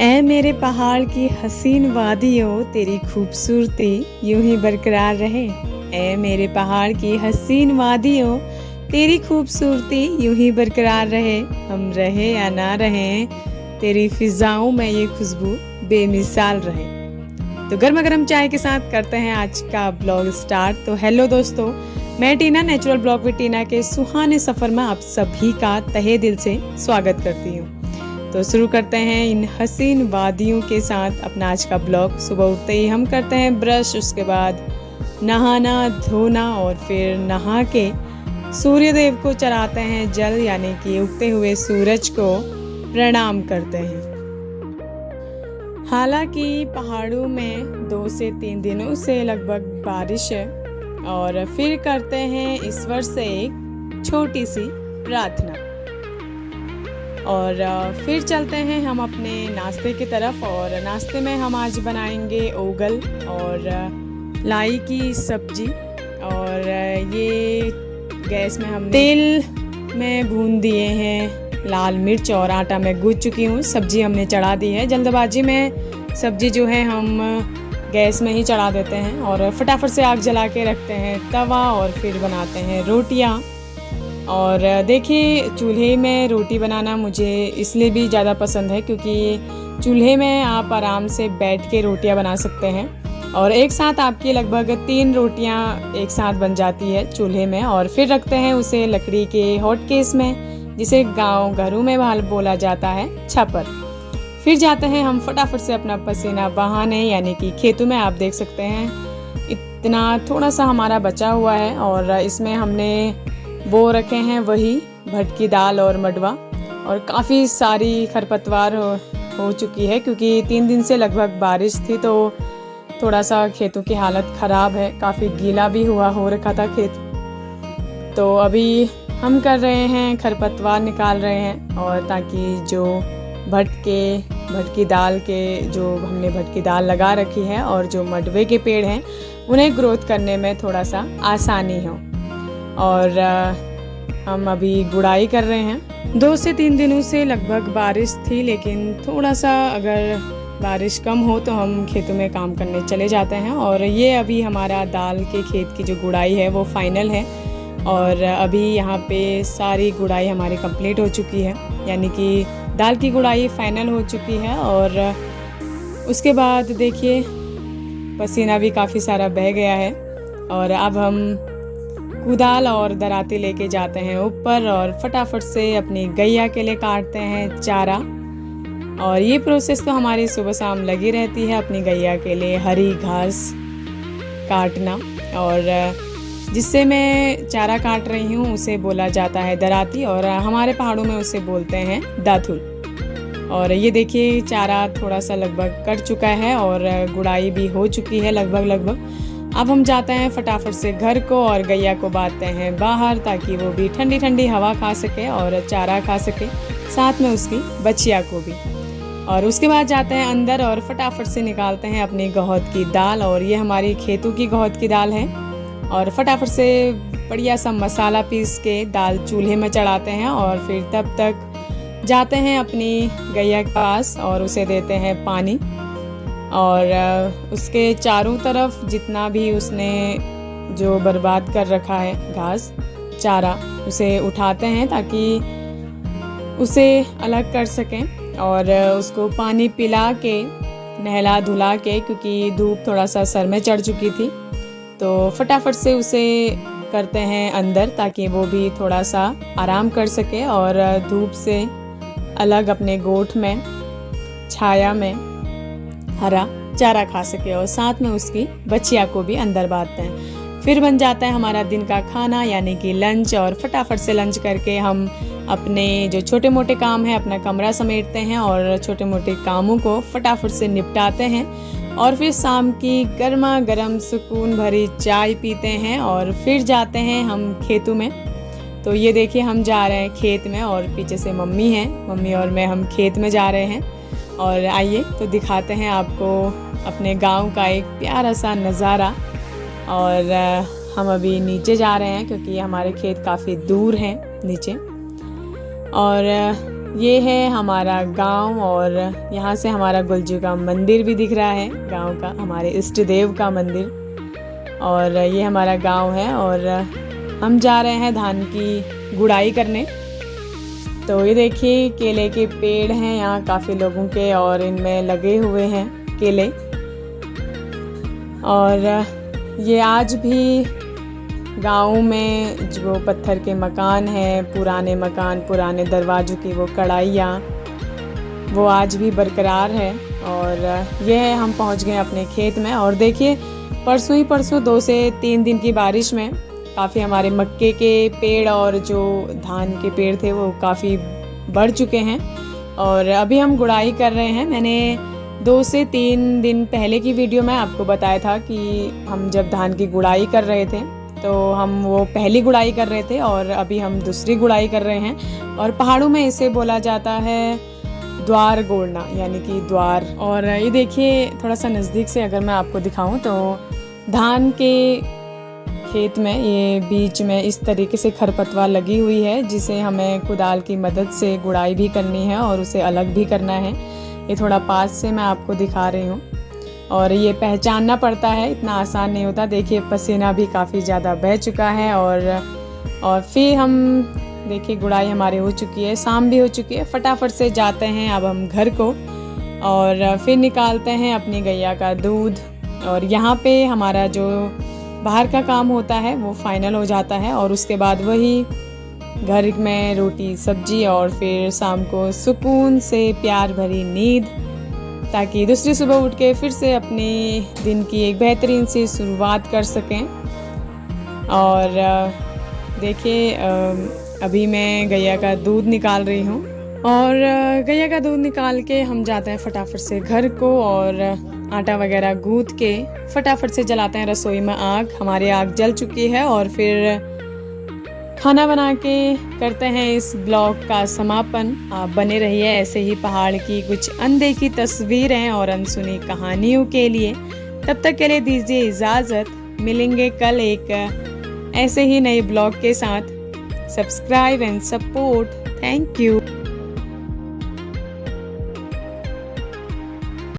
ऐ मेरे पहाड़ की हसीन वादियों, तेरी खूबसूरती यूं ही बरकरार रहे। ऐ मेरे पहाड़ की हसीन वादियों, तेरी खूबसूरती यूं ही बरकरार रहे। हम रहे या ना रहें, तेरी फिजाओं में ये खुशबू बेमिसाल रहे। तो गर्मा गर्म चाय के साथ करते हैं आज का ब्लॉग स्टार्ट। तो हेलो दोस्तों, मैं टीना नेचुरल ब्लॉग विद टीना के सुहाने सफ़र में आप सभी का तहे दिल से स्वागत करती हूँ। तो शुरू करते हैं इन हसीन वादियों के साथ अपना आज का ब्लॉग। सुबह उठते ही हम करते हैं ब्रश, उसके बाद नहाना धोना और फिर नहा के सूर्य देव को चढ़ाते हैं जल, यानी कि उगते हुए सूरज को प्रणाम करते हैं। हालांकि पहाड़ों में 2 से 3 दिनों से लगभग बारिश है और फिर करते हैं ईश्वर से एक छोटी सी प्रार्थना और फिर चलते हैं हम अपने नाश्ते की तरफ। और नाश्ते में हम आज बनाएंगे ओगल और लाई की सब्जी। और ये गैस में हम तेल में भून दिए हैं लाल मिर्च और आटा में गूंथ चुकी हूँ। सब्जी हमने चढ़ा दी है। जल्दबाजी में सब्जी जो है हम गैस में ही चढ़ा देते हैं और फटाफट से आग जला के रखते हैं तवा और फिर बनाते हैं रोटियाँ। और देखिए, चूल्हे में रोटी बनाना मुझे इसलिए भी ज़्यादा पसंद है क्योंकि चूल्हे में आप आराम से बैठ के रोटियां बना सकते हैं और एक साथ आपकी लगभग 3 रोटियां एक साथ बन जाती है चूल्हे में। और फिर रखते हैं उसे लकड़ी के हॉट केस में, जिसे गांव घरों में बोला जाता है छप्पर। फिर जाते हैं हम फटाफट से अपना पसीना बहाने, यानी कि खेतों में। आप देख सकते हैं इतना थोड़ा सा हमारा बचा हुआ है और इसमें हमने बो रखे हैं वही भटकी दाल और मडवा। और काफ़ी सारी खरपतवार हो चुकी है क्योंकि 3 दिन से लगभग बारिश थी, तो थोड़ा सा खेतों की हालत ख़राब है। काफ़ी गीला भी हो रखा था खेत। तो अभी हम कर रहे हैं खरपतवार निकाल रहे हैं, और ताकि जो भटकी दाल के जो हमने भटकी दाल लगा रखी है और जो मडवे के पेड़ हैं उन्हें ग्रोथ करने में थोड़ा सा आसानी हो। और हम अभी गुड़ाई कर रहे हैं। 2 से 3 दिनों से लगभग बारिश थी, लेकिन थोड़ा सा अगर बारिश कम हो तो हम खेतों में काम करने चले जाते हैं। और ये अभी हमारा दाल के खेत की जो गुड़ाई है वो फाइनल है और अभी यहाँ पे सारी गुड़ाई हमारी कंप्लीट हो चुकी है, यानी कि दाल की गुड़ाई फाइनल हो चुकी है। और उसके बाद देखिए पसीना भी काफ़ी सारा बह गया है और अब हम कुदाल और दराती लेके जाते हैं ऊपर और फटाफट से अपनी गैया के लिए काटते हैं चारा। और ये प्रोसेस तो हमारी सुबह शाम लगी रहती है अपनी गैया के लिए हरी घास काटना। और जिससे मैं चारा काट रही हूँ उसे बोला जाता है दराती, और हमारे पहाड़ों में उसे बोलते हैं दाथुल। और ये देखिए चारा थोड़ा सा लगभग कट चुका है और गुड़ाई भी हो चुकी है लगभग। अब हम जाते हैं फटाफट से घर को और गैया को बांधते हैं बाहर, ताकि वो भी ठंडी ठंडी हवा खा सके और चारा खा सके, साथ में उसकी बच्चिया को भी। और उसके बाद जाते हैं अंदर और फटाफट से निकालते हैं अपनी गहौत की दाल। और ये हमारी खेतों की गहौत की दाल है। और फटाफट से बढ़िया सा मसाला पीस के दाल चूल्हे में चढ़ाते हैं और फिर तब तक जाते हैं अपनी गैया के पास और उसे देते हैं पानी। और उसके चारों तरफ जितना भी उसने जो बर्बाद कर रखा है घास चारा, उसे उठाते हैं ताकि उसे अलग कर सकें। और उसको पानी पिला के नहला धुला के, क्योंकि धूप थोड़ा सा सर में चढ़ चुकी थी, तो फटाफट से उसे करते हैं अंदर ताकि वो भी थोड़ा सा आराम कर सके और धूप से अलग अपने गोठ में छाया में हरा चारा खा सके और साथ में उसकी बच्चिया को भी अंदर बांधते हैं। फिर बन जाता है हमारा दिन का खाना, यानी कि लंच। और फटाफट से लंच करके हम अपने जो छोटे मोटे काम है, अपना कमरा समेटते हैं और छोटे मोटे कामों को फटाफट से निपटाते हैं। और फिर शाम की गर्मा गर्म सुकून भरी चाय पीते हैं और फिर जाते हैं हम खेतों में। तो ये देखिए हम जा रहे हैं खेत में और पीछे से मम्मी और मैं हम खेत में जा रहे हैं। और आइए तो दिखाते हैं आपको अपने गांव का एक प्यारा सा नज़ारा। और हम अभी नीचे जा रहे हैं क्योंकि हमारे खेत काफ़ी दूर हैं नीचे। और ये है हमारा गांव और यहाँ से हमारा गुलजू का मंदिर भी दिख रहा है, गांव का, हमारे इष्ट देव का मंदिर। और ये हमारा गांव है और हम जा रहे हैं धान की गुड़ाई करने। तो ये देखिए केले के पेड़ हैं यहाँ काफ़ी लोगों के और इनमें लगे हुए हैं केले। और ये आज भी गांव में जो पत्थर के मकान हैं, पुराने मकान, पुराने दरवाज़ों की वो कढ़ाइयाँ, वो आज भी बरकरार है। और ये है हम पहुंच गए अपने खेत में। और देखिए परसों 2 से 3 दिन की बारिश में काफ़ी हमारे मक्के के पेड़ और जो धान के पेड़ थे वो काफ़ी बढ़ चुके हैं। और अभी हम गुड़ाई कर रहे हैं। मैंने 2 से 3 दिन पहले की वीडियो में आपको बताया था कि हम जब धान की गुड़ाई कर रहे थे तो हम वो पहली गुड़ाई कर रहे थे और अभी हम दूसरी गुड़ाई कर रहे हैं। और पहाड़ों में इसे बोला जाता है द्वार गोड़ना, यानी कि द्वार। और ये देखिए थोड़ा सा नज़दीक से अगर मैं आपको दिखाऊं तो धान के खेत में ये बीच में इस तरीके से खरपतवार लगी हुई है, जिसे हमें कुदाल की मदद से गुड़ाई भी करनी है और उसे अलग भी करना है। ये थोड़ा पास से मैं आपको दिखा रही हूँ और ये पहचानना पड़ता है, इतना आसान नहीं होता। देखिए पसीना भी काफ़ी ज़्यादा बह चुका है। और फिर हम देखिए गुड़ाई हमारी हो चुकी है, शाम भी हो चुकी है। फटाफट से जाते हैं अब हम घर को और फिर निकालते हैं अपनी गैया का दूध। और यहाँ पे हमारा जो बाहर का काम होता है वो फाइनल हो जाता है और उसके बाद वही घर में रोटी सब्जी और फिर शाम को सुकून से प्यार भरी नींद, ताकि दूसरी सुबह उठ के फिर से अपने दिन की एक बेहतरीन सी शुरुआत कर सकें। और देखिए अभी मैं गैया का दूध निकाल रही हूँ और गैया का दूध निकाल के हम जाते हैं फटाफट से घर को और आटा वगैरह गूंथ के फटाफट से जलाते हैं रसोई में आग। हमारी आग जल चुकी है और फिर खाना बना के करते हैं इस ब्लॉग का समापन। आप बने रहिए ऐसे ही पहाड़ की कुछ अनदेखी तस्वीरें और अनसुनी कहानियों के लिए। तब तक के लिए दीजिए इजाज़त, मिलेंगे कल एक ऐसे ही नए ब्लॉग के साथ। Subscribe and support, thank you.